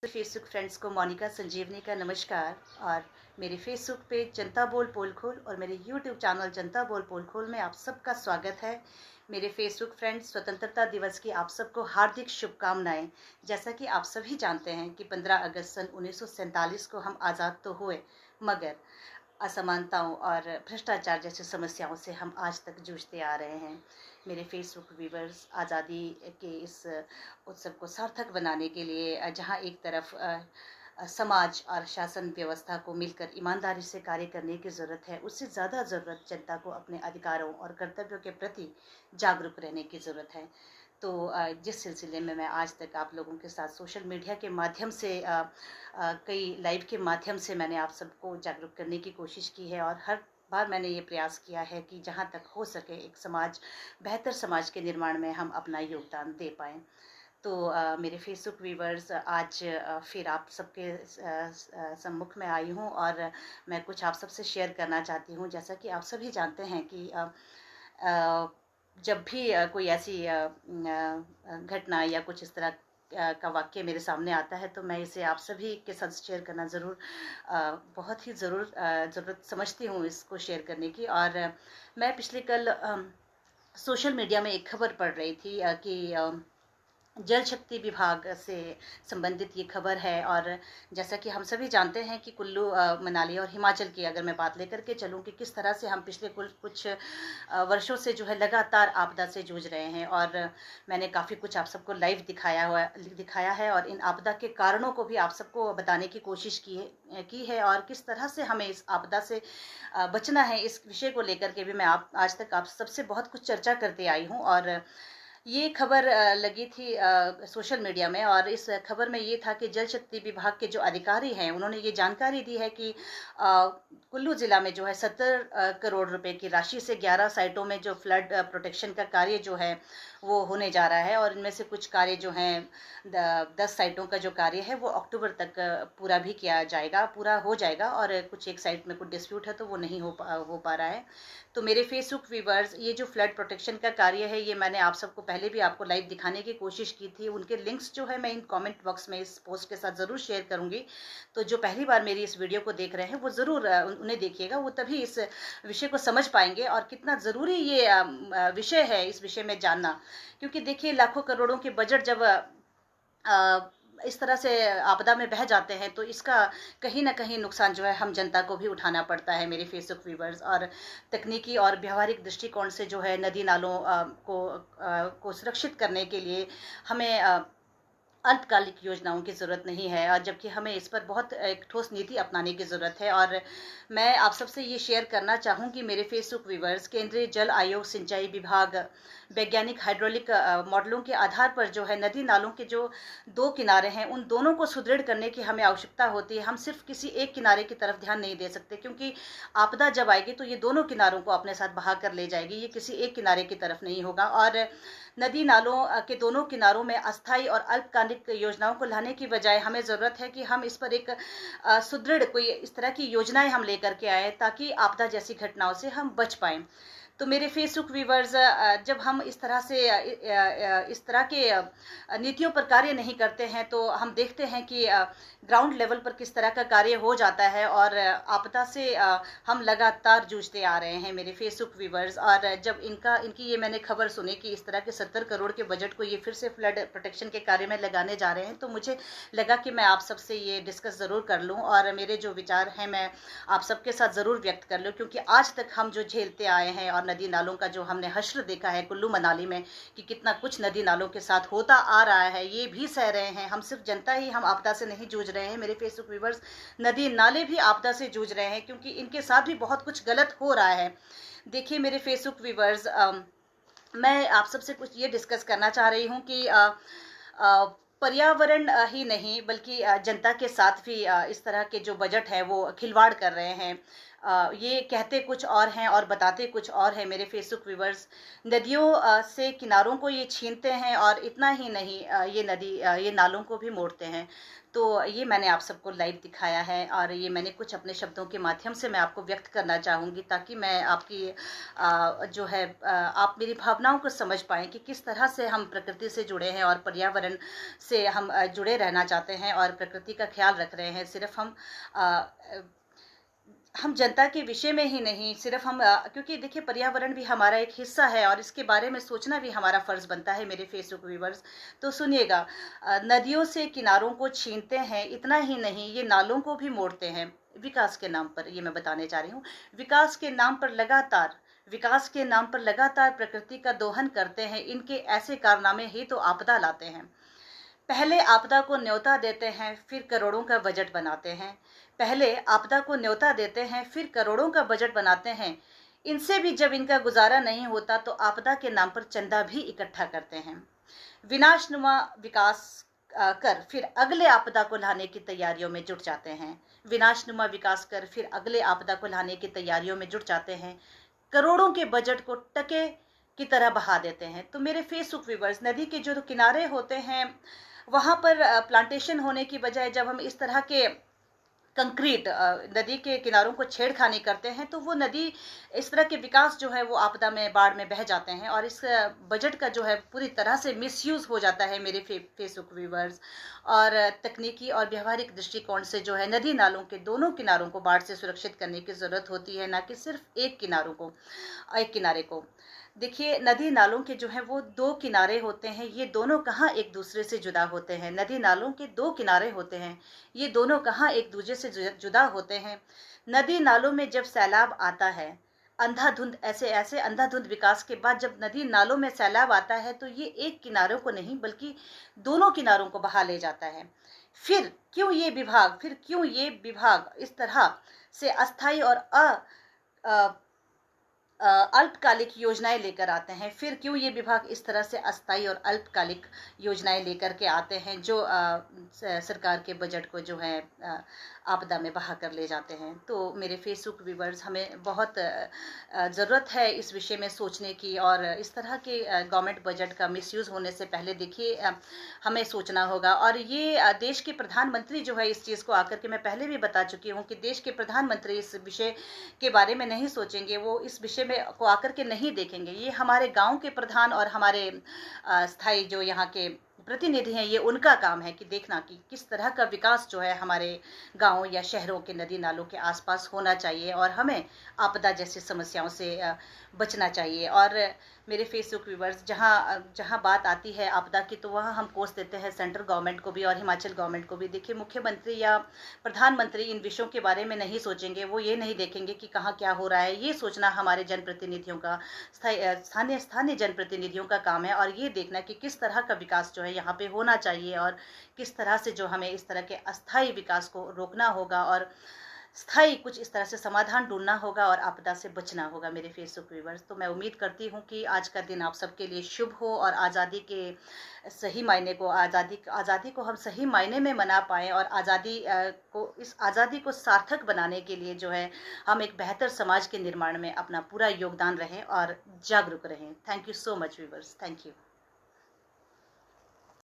Facebook friends को मोनिका संजीवनी का नमस्कार। और मेरे फेसबुक पेज जनता बोल पोल खोल और मेरे यूट्यूब चैनल जनता बोल पोल खोल में आप सबका स्वागत है। मेरे फेसबुक फ्रेंड्स, स्वतंत्रता दिवस की आप सबको हार्दिक शुभकामनाएं। जैसा कि आप सभी जानते हैं कि 15 अगस्त सन 1947 को हम आज़ाद तो हुए, मगर असमानताओं और भ्रष्टाचार जैसी समस्याओं से हम आज तक जूझते आ रहे हैं। मेरे फेसबुक व्यूवर्स, आज़ादी के इस उत्सव को सार्थक बनाने के लिए जहां एक तरफ समाज और शासन व्यवस्था को मिलकर ईमानदारी से कार्य करने की ज़रूरत है, उससे ज़्यादा ज़रूरत जनता को अपने अधिकारों और कर्तव्यों के प्रति जागरूक रहने की ज़रूरत है। तो जिस सिलसिले में मैं आज तक आप लोगों के साथ सोशल मीडिया के माध्यम से कई लाइव के माध्यम से मैंने आप सबको जागरूक करने की कोशिश की है, और हर बार मैंने ये प्रयास किया है कि जहाँ तक हो सके एक बेहतर समाज के निर्माण में हम अपना योगदान दे पाएँ। तो मेरे फेसबुक व्यूवर्स, आज फिर आप सबके सम्मुख में आई हूँ और मैं कुछ आप सबसे शेयर करना चाहती हूँ। जैसा कि आप सभी जानते हैं कि जब भी कोई ऐसी घटना या कुछ इस तरह का वाक्य मेरे सामने आता है, तो मैं इसे आप सभी के साथ शेयर करना ज़रूर बहुत ही ज़रूरत समझती हूँ इसको शेयर करने की। और मैं पिछले कल सोशल मीडिया में एक खबर पढ़ रही थी कि जल शक्ति विभाग से संबंधित ये खबर है। और जैसा कि हम सभी जानते हैं कि कुल्लू मनाली और हिमाचल की अगर मैं बात लेकर के चलूँ कि किस तरह से हम पिछले कुछ वर्षों से जो है लगातार आपदा से जूझ रहे हैं, और मैंने काफ़ी कुछ आप सबको लाइव दिखाया है और इन आपदा के कारणों को भी आप सबको बताने की कोशिश की है और किस तरह से हमें इस आपदा से बचना है, इस विषय को लेकर के भी मैं आज तक आप सबसे बहुत कुछ चर्चा करते आई हूँ। और ये खबर लगी थी सोशल मीडिया में, और इस खबर में ये था कि जल शक्ति विभाग के जो अधिकारी हैं उन्होंने ये जानकारी दी है कि कुल्लू जिला में जो है 70 करोड़ रुपए की राशि से 11 साइटों में जो फ्लड प्रोटेक्शन का कार्य जो है वो होने जा रहा है। और इनमें से कुछ कार्य जो हैं 10 साइटों का जो कार्य है वो अक्टूबर तक पूरा भी पूरा हो जाएगा, और कुछ एक साइट में कुछ डिस्प्यूट है तो वो नहीं हो पा रहा है। तो मेरे फेसबुक व्यूवर्स, ये जो फ्लड प्रोटेक्शन का कार्य है ये मैंने आप सबको पहले भी आपको लाइव दिखाने की कोशिश की थी। उनके लिंक्स जो है मैं इन कमेंट बॉक्स में इस पोस्ट के साथ ज़रूर शेयर करूंगी। तो जो पहली बार मेरी इस वीडियो को देख रहे हैं वो ज़रूर उन्हें देखिएगा, वो तभी इस विषय को समझ पाएंगे और कितना ज़रूरी ये विषय है इस विषय में जानना। क्योंकि देखिए, लाखों करोड़ों के बजट जब इस तरह से आपदा में बह जाते हैं तो इसका कहीं ना कहीं नुकसान जो है हम जनता को भी उठाना पड़ता है। मेरे फेसबुक व्यूवर्स, और तकनीकी और व्यवहारिक दृष्टिकोण से जो है नदी नालों को सुरक्षित करने के लिए हमें अल्पकालिक योजनाओं की ज़रूरत नहीं है, और जबकि हमें इस पर बहुत एक ठोस नीति अपनाने की ज़रूरत है। और मैं आप सबसे ये शेयर करना चाहूँगी मेरे फेसबुक व्यूवर्स, केंद्रीय जल आयोग, सिंचाई विभाग वैज्ञानिक हाइड्रोलिक मॉडलों के आधार पर जो है नदी नालों के जो 2 किनारे हैं उन दोनों को सुदृढ़ करने की हमें आवश्यकता होती है। हम सिर्फ किसी एक किनारे की तरफ ध्यान नहीं दे सकते, क्योंकि आपदा जब आएगी तो ये दोनों किनारों को अपने साथ बहा कर ले जाएगी, ये किसी एक किनारे की तरफ नहीं होगा। और नदी नालों के दोनों किनारों में अस्थायी और अल्पकालिक योजनाओं को लाने की बजाय हमें ज़रूरत है कि हम इस पर एक सुदृढ़ कोई इस तरह की योजनाएं हम लेकर के आए, ताकि आपदा जैसी घटनाओं से हम बच पाएं। तो मेरे फेसबुक व्यूवर्स, जब हम इस तरह से इस तरह के नीतियों पर कार्य नहीं करते हैं तो हम देखते हैं कि ग्राउंड लेवल पर किस तरह का कार्य हो जाता है, और आपदा से हम लगातार जूझते आ रहे हैं मेरे फेसबुक व्यूवर्स। और जब इनकी ये मैंने खबर सुनी कि इस तरह के 70 करोड़ के बजट को ये फिर से फ्लड प्रोटेक्शन के कार्य में लगाने जा रहे हैं, तो मुझे लगा कि मैं आप सबसे ये डिस्कस ज़रूर कर लूँ और मेरे जो विचार हैं मैं आप सबके साथ ज़रूर व्यक्त कर लूँ। क्योंकि आज तक हम जो झेलते आए हैं और नदी नालों का जो हमने हश्र देखा है कुल्लू मनाली में कि कितना कुछ नदी नालों के साथ होता आ रहा है, ये भी सह रहे हैं। हम सिर्फ जनता ही हम आपदा से नहीं जूझ रहे हैं मेरे फेसबुक व्यूवर्स, नदी नाले भी आपदा से जूझ रहे हैं, क्योंकि इनके साथ भी बहुत कुछ गलत हो रहा है। देखिए मेरे फेसबुक व्यूवर्स, मैं आप सबसे कुछ ये डिस्कस करना चाह रही हूँ कि पर्यावरण ही नहीं बल्कि जनता के साथ भी इस तरह के जो बजट है वो खिलवाड़ कर रहे हैं। ये कहते कुछ और हैं और बताते कुछ और हैं मेरे फेसबुक व्यूवर्स। नदियों से किनारों को ये छीनते हैं, और इतना ही नहीं ये नालों को भी मोड़ते हैं। तो ये मैंने आप सबको लाइव दिखाया है और ये मैंने कुछ अपने शब्दों के माध्यम से मैं आपको व्यक्त करना चाहूँगी, ताकि मैं आपकी जो है आप मेरी भावनाओं को समझ पाएँ कि किस तरह से हम प्रकृति से जुड़े हैं और पर्यावरण से हम जुड़े रहना चाहते हैं और प्रकृति का ख्याल रख रहे हैं। सिर्फ हम जनता के विषय में ही नहीं, सिर्फ हम क्योंकि देखिए पर्यावरण भी हमारा एक हिस्सा है और इसके बारे में सोचना भी हमारा फर्ज बनता है मेरे फेसबुक व्यूवर्स। तो सुनिएगा, नदियों से किनारों को छीनते हैं, इतना ही नहीं ये नालों को भी मोड़ते हैं विकास के नाम पर। ये मैं बताने जा रही हूँ, विकास के नाम पर लगातार प्रकृति का दोहन करते हैं। इनके ऐसे कारनामे ही तो आपदा लाते हैं। पहले आपदा को न्योता देते हैं, फिर करोड़ों का बजट बनाते हैं। पहले आपदा को न्योता देते हैं, फिर करोड़ों का बजट बनाते हैं। इनसे भी जब इनका गुजारा नहीं होता तो आपदा के नाम पर चंदा भी इकट्ठा करते हैं। विनाशनुमा विकास कर फिर अगले आपदा को लाने की तैयारियों में जुट जाते हैं। विनाशनुमा विकास कर फिर अगले आपदा को लाने की तैयारियों में जुट जाते हैं। करोड़ों के बजट को टके की तरह बहा देते हैं। तो मेरे फेसबुक व्यूवर्स, नदी के जो किनारे होते हैं वहां पर प्लांटेशन होने की बजाय जब हम इस तरह के कंक्रीट नदी के किनारों को छेड़खानी करते हैं तो वो नदी, इस तरह के विकास जो है वो आपदा में, बाढ़ में बह जाते हैं और इस बजट का जो है पूरी तरह से मिसयूज हो जाता है मेरे फेसबुक व्यूवर्स। और तकनीकी और व्यवहारिक दृष्टिकोण से जो है नदी नालों के दोनों किनारों को बाढ़ से सुरक्षित करने की जरूरत होती है, ना कि सिर्फ एक किनारे को। देखिए, नदी नालों के जो है वो दो किनारे होते हैं, ये दोनों कहाँ एक दूसरे से जुदा होते हैं। नदी नालों के दो किनारे होते हैं, ये दोनों कहाँ एक दूसरे से जुदा होते हैं। नदी नालों में जब सैलाब आता है, अंधाधुंध ऐसे अंधाधुंध विकास के बाद जब नदी नालों में सैलाब आता है तो ये एक किनारों को नहीं बल्कि दोनों किनारों को बहा ले जाता है। फिर क्यों ये विभाग इस तरह से अस्थायी और अल्पकालिक योजनाएं लेकर आते हैं। फिर क्यों ये विभाग इस तरह से अस्थायी और अल्पकालिक योजनाएं लेकर के आते हैं जो सरकार के बजट को जो है आपदा में बहा कर ले जाते हैं। तो मेरे फेसबुक व्यूवर्स, हमें बहुत ज़रूरत है इस विषय में सोचने की और इस तरह के गवर्नमेंट बजट का मिसयूज़ होने से पहले देखिए हमें सोचना होगा। और ये देश के प्रधानमंत्री जो है, इस चीज़ को आकर के मैं पहले भी बता चुकी हूँ कि देश के प्रधानमंत्री इस विषय के बारे में नहीं सोचेंगे, वो इस विषय में को आकर के नहीं देखेंगे। ये हमारे गांव के प्रधान और हमारे स्थायी जो यहाँ के प्रतिनिधि हैं, ये उनका काम है कि देखना कि किस तरह का विकास जो है हमारे गांवों या शहरों के नदी नालों के आसपास होना चाहिए और हमें आपदा जैसी समस्याओं से बचना चाहिए। और मेरे फेसबुक व्यूवर्स, जहां बात आती है आपदा की तो वहां हम कोस देते हैं सेंट्रल गवर्नमेंट को भी और हिमाचल गवर्नमेंट को भी। देखिए, मुख्यमंत्री या प्रधानमंत्री इन विषयों के बारे में नहीं सोचेंगे, वो ये नहीं देखेंगे कि कहाँ क्या हो रहा है। ये सोचना हमारे जनप्रतिनिधियों का, स्थानीय जनप्रतिनिधियों का काम है और ये देखना कि किस तरह का विकास जो है यहाँ पे होना चाहिए और किस तरह से जो हमें इस तरह के अस्थायी विकास को रोकना होगा और स्थायी कुछ इस तरह से समाधान ढूंढना होगा और आपदा से बचना होगा मेरे फेसबुक व्यूवर्स। तो मैं उम्मीद करती हूँ कि आज का दिन आप सबके लिए शुभ हो और आज़ादी को हम सही मायने में मना पाएँ और इस आज़ादी को सार्थक बनाने के लिए जो है हम एक बेहतर समाज के निर्माण में अपना पूरा योगदान रहें और जागरूक रहें। Thank you so much viewers, thank you.